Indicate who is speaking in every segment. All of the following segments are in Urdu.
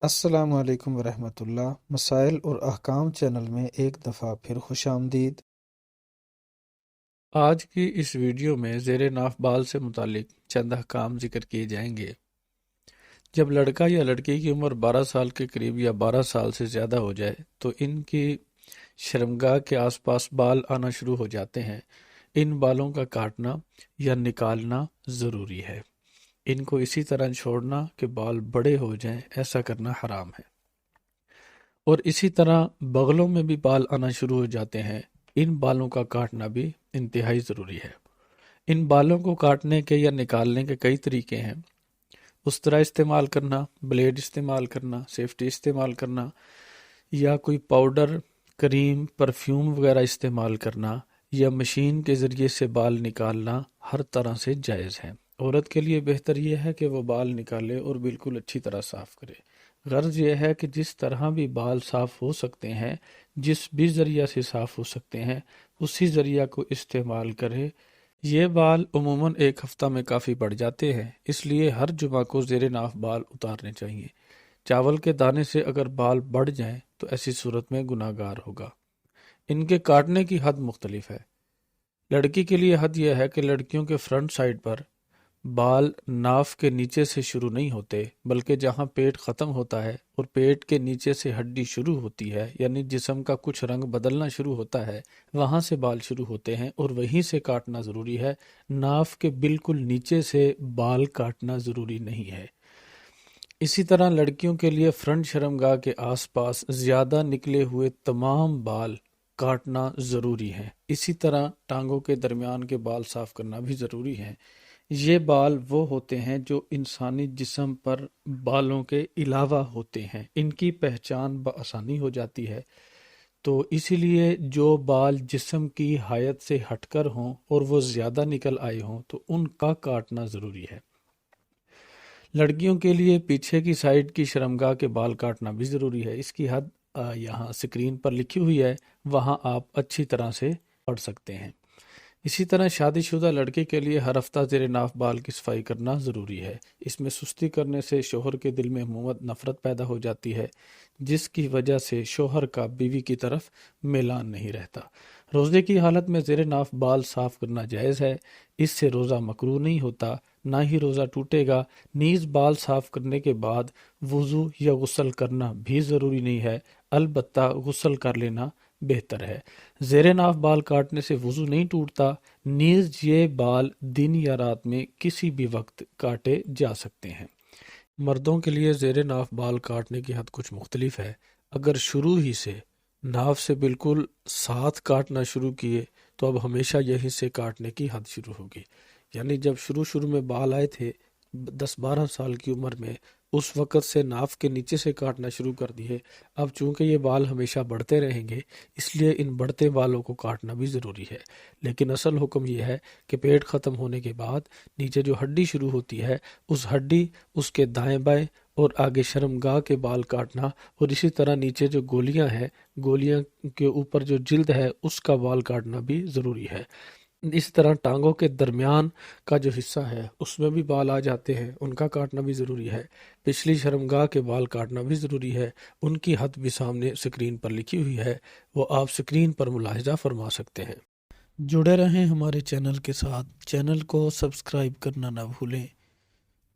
Speaker 1: السلام علیکم ورحمۃ اللہ۔ مسائل اور احکام چینل میں ایک دفعہ پھر خوش آمدید۔ آج کی اس ویڈیو میں زیر ناف بال سے متعلق چند احکام ذکر کیے جائیں گے۔ جب لڑکا یا لڑکی کی عمر 12 سال کے قریب یا 12 سال سے زیادہ ہو جائے تو ان کی شرمگاہ کے آس پاس بال آنا شروع ہو جاتے ہیں۔ ان بالوں کا کاٹنا یا نکالنا ضروری ہے۔ ان کو اسی طرح چھوڑنا کہ بال بڑے ہو جائیں ایسا کرنا حرام ہے۔ اور اسی طرح بغلوں میں بھی بال آنا شروع ہو جاتے ہیں۔ ان بالوں کا کاٹنا بھی انتہائی ضروری ہے۔ ان بالوں کو کاٹنے کے یا نکالنے کے کئی طریقے ہیں۔ استرا استعمال کرنا، بلیڈ استعمال کرنا، سیفٹی استعمال کرنا، یا کوئی پاؤڈر، کریم، پرفیوم وغیرہ استعمال کرنا، یا مشین کے ذریعے سے بال نکالنا ہر طرح سے جائز ہے۔ عورت کے لیے بہتر یہ ہے کہ وہ بال نکالے اور بالکل اچھی طرح صاف کرے۔ غرض یہ ہے کہ جس طرح بھی بال صاف ہو سکتے ہیں، جس بھی ذریعہ سے صاف ہو سکتے ہیں، اسی ذریعہ کو استعمال کرے۔ یہ بال عموماً ایک ہفتہ میں کافی بڑھ جاتے ہیں، اس لیے ہر جمعہ کو زیر ناف بال اتارنے چاہیے۔ چاول کے دانے سے اگر بال بڑھ جائیں تو ایسی صورت میں گناہ گار ہوگا۔ ان کے کاٹنے کی حد مختلف ہے۔ لڑکی کے لیے حد یہ ہے کہ لڑکیوں کے فرنٹ سائڈ پر بال ناف کے نیچے سے شروع نہیں ہوتے، بلکہ جہاں پیٹ ختم ہوتا ہے اور پیٹ کے نیچے سے ہڈی شروع ہوتی ہے، یعنی جسم کا کچھ رنگ بدلنا شروع ہوتا ہے، وہاں سے بال شروع ہوتے ہیں اور وہیں سے کاٹنا ضروری ہے۔ ناف کے بالکل نیچے سے بال کاٹنا ضروری نہیں ہے۔ اسی طرح لڑکیوں کے لیے فرنٹ شرمگاہ کے آس پاس زیادہ نکلے ہوئے تمام بال کاٹنا ضروری ہے۔ اسی طرح ٹانگوں کے درمیان کے بال صاف کرنا بھی ضروری ہے۔ یہ بال وہ ہوتے ہیں جو انسانی جسم پر بالوں کے علاوہ ہوتے ہیں۔ ان کی پہچان بآسانی ہو جاتی ہے، تو اسی لیے جو بال جسم کی حیت سے ہٹ کر ہوں اور وہ زیادہ نکل آئے ہوں تو ان کا کاٹنا ضروری ہے۔ لڑکیوں کے لیے پیچھے کی سائیڈ کی شرمگاہ کے بال کاٹنا بھی ضروری ہے۔ اس کی حد یہاں سکرین پر لکھی ہوئی ہے، وہاں آپ اچھی طرح سے پڑھ سکتے ہیں۔ اسی طرح شادی شدہ لڑکے کے لیے ہر ہفتہ زیر ناف بال کی صفائی کرنا ضروری ہے۔ اس میں سستی کرنے سے شوہر کے دل میں عموماً نفرت پیدا ہو جاتی ہے، جس کی وجہ سے شوہر کا بیوی کی طرف میلان نہیں رہتا۔ روزے کی حالت میں زیر ناف بال صاف کرنا جائز ہے۔ اس سے روزہ مکروہ نہیں ہوتا، نہ ہی روزہ ٹوٹے گا۔ نیز بال صاف کرنے کے بعد وضو یا غسل کرنا بھی ضروری نہیں ہے، البتہ غسل کر لینا بہتر ہے۔ زیر ناف بال کاٹنے سے وضو نہیں ٹوٹتا، نیز یہ بال دن یا رات میں کسی بھی وقت کاٹے جا سکتے ہیں۔ مردوں کے لیے زیر ناف بال کاٹنے کی حد کچھ مختلف ہے۔ اگر شروع ہی سے ناف سے بالکل ساتھ کاٹنا شروع کیے تو اب ہمیشہ یہیں سے کاٹنے کی حد شروع ہوگی۔ یعنی جب شروع میں بال آئے تھے 10-12 سال کی عمر میں، اس وقت سے ناف کے نیچے سے کاٹنا شروع کر دیے۔ اب چونکہ یہ بال ہمیشہ بڑھتے رہیں گے، اس لیے ان بڑھتے بالوں کو کاٹنا بھی ضروری ہے۔ لیکن اصل حکم یہ ہے کہ پیٹ ختم ہونے کے بعد نیچے جو ہڈی شروع ہوتی ہے، اس ہڈی، اس کے دائیں بائیں اور آگے شرمگاہ کے بال کاٹنا، اور اسی طرح نیچے جو گولیاں ہیں، گولیاں کے اوپر جو جلد ہے اس کا بال کاٹنا بھی ضروری ہے۔ اس طرح ٹانگوں کے درمیان کا جو حصہ ہے اس میں بھی بال آ جاتے ہیں، ان کا کاٹنا بھی ضروری ہے۔ پچھلی شرمگاہ کے بال کاٹنا بھی ضروری ہے۔ ان کی حد بھی سامنے سکرین پر لکھی ہوئی ہے، وہ آپ سکرین پر ملاحظہ فرما سکتے ہیں۔ جڑے رہیں ہمارے چینل کے ساتھ، چینل کو سبسکرائب کرنا نہ بھولیں۔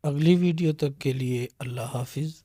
Speaker 1: اگلی ویڈیو تک کے لیے اللہ حافظ۔